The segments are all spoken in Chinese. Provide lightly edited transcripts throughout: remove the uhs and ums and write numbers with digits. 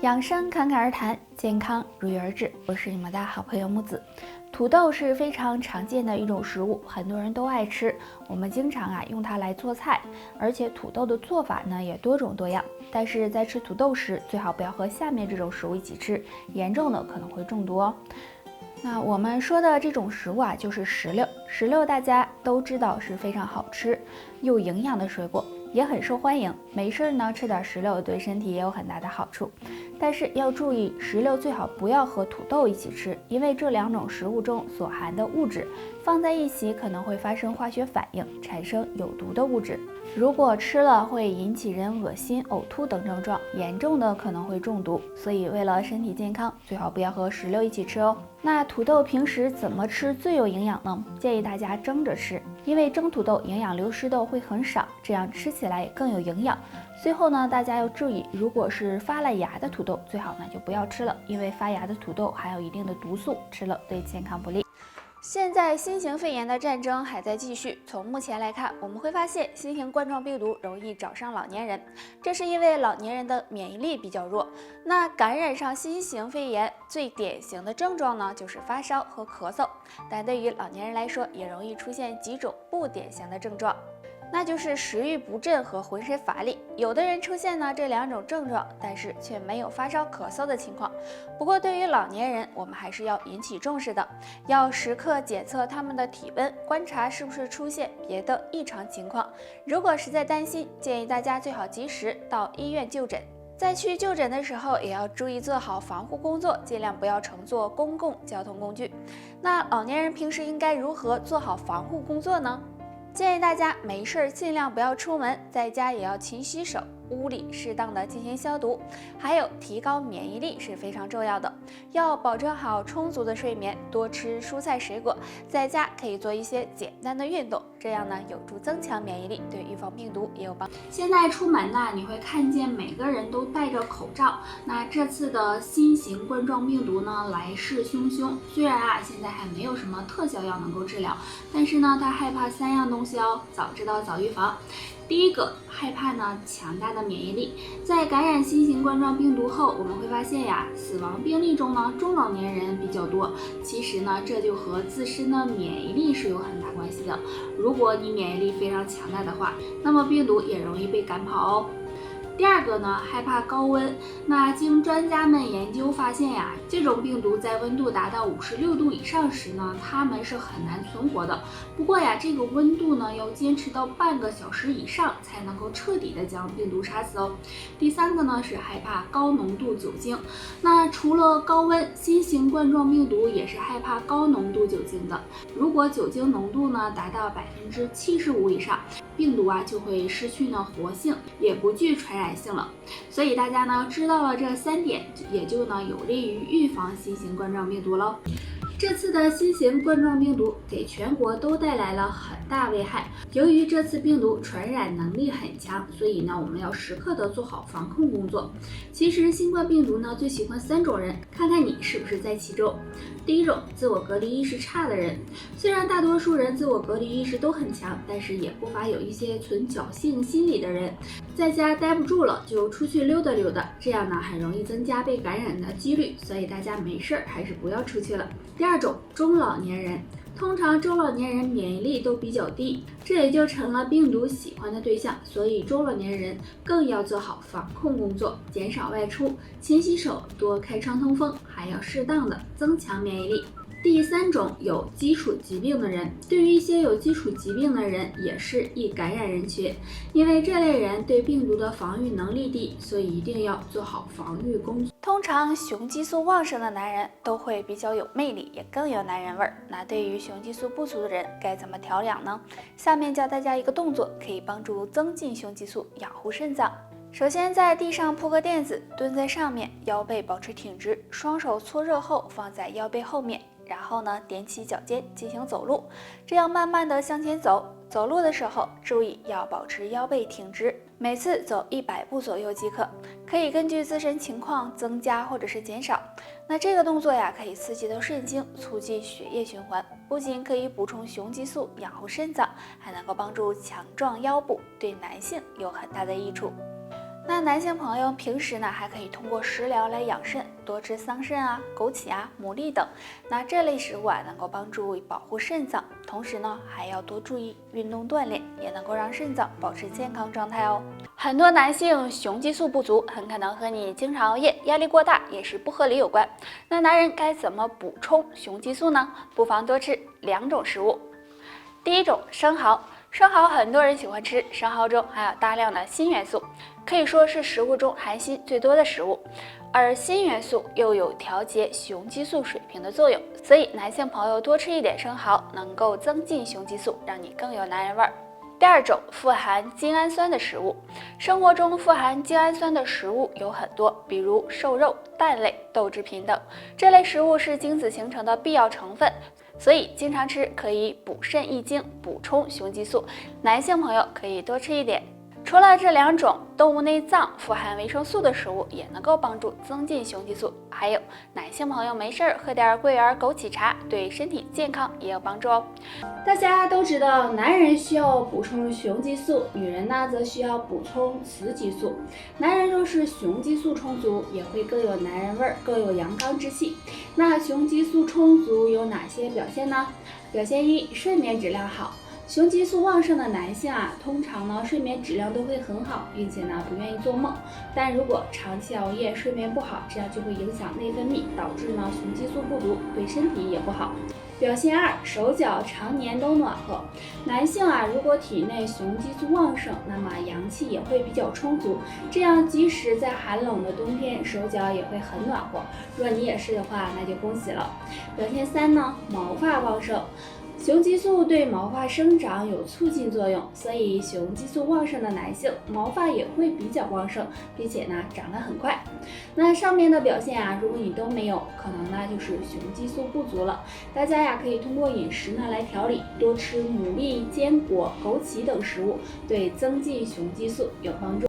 养生侃侃而谈，健康如约而至。我是你们的好朋友木子。土豆是非常常见的一种食物，很多人都爱吃。我们经常用它来做菜，而且土豆的做法呢也多种多样。但是在吃土豆时，最好不要和下面这种食物一起吃，严重的可能会中毒哦。那我们说的这种食物就是石榴。石榴大家都知道是非常好吃又营养的水果，也很受欢迎。没事呢，吃点石榴对身体也有很大的好处。但是要注意，石榴最好不要和土豆一起吃，因为这两种食物中所含的物质放在一起可能会发生化学反应，产生有毒的物质。如果吃了会引起人恶心、呕吐等症状，严重的可能会中毒。所以为了身体健康，最好不要和石榴一起吃哦。那土豆平时怎么吃最有营养呢？建议大家蒸着吃，因为蒸土豆营养流失的会很少，这样吃起来也更有营养。最后呢，大家要注意，如果是发了芽的土豆，最好呢就不要吃了，因为发芽的土豆含有一定的毒素，吃了对健康不利。现在新型肺炎的战争还在继续。从目前来看，我们会发现新型冠状病毒容易找上老年人，这是因为老年人的免疫力比较弱。那感染上新型肺炎最典型的症状呢，就是发烧和咳嗽。但对于老年人来说，也容易出现几种不典型的症状。那就是食欲不振和浑身乏力，有的人出现这两种症状，但是却没有发烧咳嗽的情况。不过对于老年人，我们还是要引起重视的，要时刻检测他们的体温，观察是不是出现别的异常情况。如果实在担心，建议大家最好及时到医院就诊。在去就诊的时候，也要注意做好防护工作，尽量不要乘坐公共交通工具。那老年人平时应该如何做好防护工作呢？建议大家没事尽量不要出门，在家也要勤洗手，屋里适当的进行消毒，还有提高免疫力是非常重要的，要保证好充足的睡眠，多吃蔬菜水果，在家可以做一些简单的运动，这样呢有助增强免疫力，对预防病毒也有帮助。现在出门你会看见每个人都戴着口罩。那这次的新型冠状病毒呢来势汹汹，虽然现在还没有什么特效药能够治疗，但是呢他害怕3样东西哦，早知道早预防。第一个，害怕强大的免疫力。在感染新型冠状病毒后，我们会发现死亡病例中中老年人比较多。其实这就和自身的免疫力是有很大关系的。如果你免疫力非常强大的话，那么病毒也容易被赶跑哦。第二个害怕高温。那经专家们研究发现这种病毒在温度达到56度以上时它们是很难存活的。不过这个温度要坚持到半个小时以上才能够彻底的将病毒杀死哦。第三个是害怕高浓度酒精。那除了高温，新型冠状病毒也是害怕高浓度酒精的。如果酒精浓度达到75%以上，病毒就会失去活性，也不具传染性了。所以大家知道了这3点，也就有利于预防新型冠状病毒喽。这次的新型冠状病毒给全国都带来了很大危害。由于这次病毒传染能力很强，所以我们要时刻的做好防控工作。其实新冠病毒最喜欢3种人，看看你是不是在其中。第一种，自我隔离意识差的人。虽然大多数人自我隔离意识都很强，但是也不乏有一些存侥幸心理的人，在家待不住了就出去溜达溜达，这样很容易增加被感染的几率，所以大家没事还是不要出去了。第二种，中老年人。通常中老年人免疫力都比较低，这也就成了病毒喜欢的对象，所以中老年人更要做好防控工作，减少外出，勤洗手，多开窗通风，还要适当的增强免疫力。第三种，有基础疾病的人。对于一些有基础疾病的人，也是易感染人群，因为这类人对病毒的防御能力低，所以一定要做好防御工作。通常雄激素旺盛的男人都会比较有魅力，也更有男人味儿。那对于雄激素不足的人，该怎么调养呢？下面教大家一个动作，可以帮助增进雄激素，养护肾脏。首先在地上铺个垫子，蹲在上面，腰背保持挺直，双手搓热后放在腰背后面，然后踮起脚尖进行走路，这样慢慢的向前走。走路的时候注意要保持腰背挺直，每次走100步左右即可，可以根据自身情况增加或者是减少。那这个动作可以刺激到肾经，促进血液循环，不仅可以补充雄激素，养护肾脏，还能够帮助强壮腰部，对男性有很大的益处。那男性朋友平时呢，还可以通过食疗来养肾，多吃桑葚啊、枸杞啊、牡蛎等。那这类食物啊，能够帮助保护肾脏，同时呢，还要多注意运动锻炼，也能够让肾脏保持健康状态哦。很多男性雄激素不足，很可能和你经常熬夜、压力过大、饮食不合理有关。那男人该怎么补充雄激素呢？不妨多吃2种食物。第一种，生蚝。生蚝很多人喜欢吃，生蚝中含有大量的锌元素，可以说是食物中含锌最多的食物。而锌元素又有调节雄激素水平的作用，所以男性朋友多吃一点生蚝，能够增进雄激素，让你更有男人味儿。第二种，富含精氨酸的食物。生活中富含精氨酸的食物有很多，比如瘦肉、蛋类、豆制品等。这类食物是精子形成的必要成分，所以经常吃可以补肾益精，补充雄激素。男性朋友可以多吃一点。除了这2种，动物内脏富含维生素的食物也能够帮助增进雄激素。还有，男性朋友没事儿喝点桂圆、枸杞茶，对身体健康也有帮助哦。大家都知道，男人需要补充雄激素，女人呢则需要补充雌激素。男人若是雄激素充足，也会更有男人味儿，更有阳刚之气。那雄激素充足有哪些表现呢？表现1，睡眠质量好。雄激素旺盛的男性啊，通常呢睡眠质量都会很好，并且呢不愿意做梦。但如果长期熬夜，睡眠不好，这样就会影响内分泌，导致呢雄激素不足，对身体也不好。表现2，手脚常年都暖和。男性啊，如果体内雄激素旺盛，那么阳气也会比较充足，这样即使在寒冷的冬天，手脚也会很暖和。若你也是的话，那就恭喜了。表现3呢，毛发旺盛。雄激素对毛发生长有促进作用，所以雄激素旺盛的男性毛发也会比较旺盛，并且呢长得很快。那上面的表现啊，如果你都没有，可能呢就是雄激素不足了。大家呀可以通过饮食呢来调理，多吃牡蛎、坚果、枸杞等食物，对增进雄激素有帮助。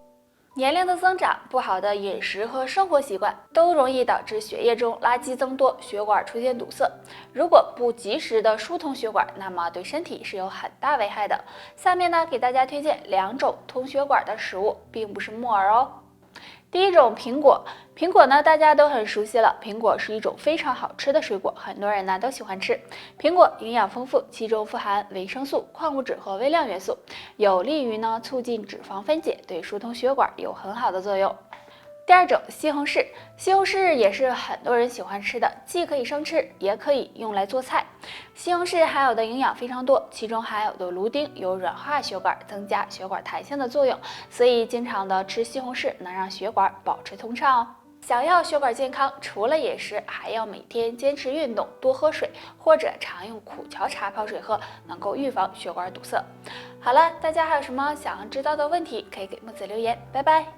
年龄的增长，不好的饮食和生活习惯都容易导致血液中垃圾增多，血管出现堵塞。如果不及时的疏通血管，那么对身体是有很大危害的。下面呢，给大家推荐2种通血管的食物，并不是木耳哦。第一种，苹果。苹果呢，大家都很熟悉了。苹果是一种非常好吃的水果，很多人呢都喜欢吃。苹果营养丰富，其中富含维生素、矿物质和微量元素，有利于呢促进脂肪分解，对疏通血管有很好的作用。第二种，西红柿。西红柿也是很多人喜欢吃的，既可以生吃，也可以用来做菜。西红柿含有的营养非常多，其中含有的芦丁有软化血管、增加血管弹性的作用，所以经常的吃西红柿能让血管保持通畅哦。想要血管健康，除了饮食，还要每天坚持运动，多喝水，或者常用苦荞茶泡水喝，能够预防血管堵塞。好了，大家还有什么想要知道的问题，可以给木子留言，拜拜。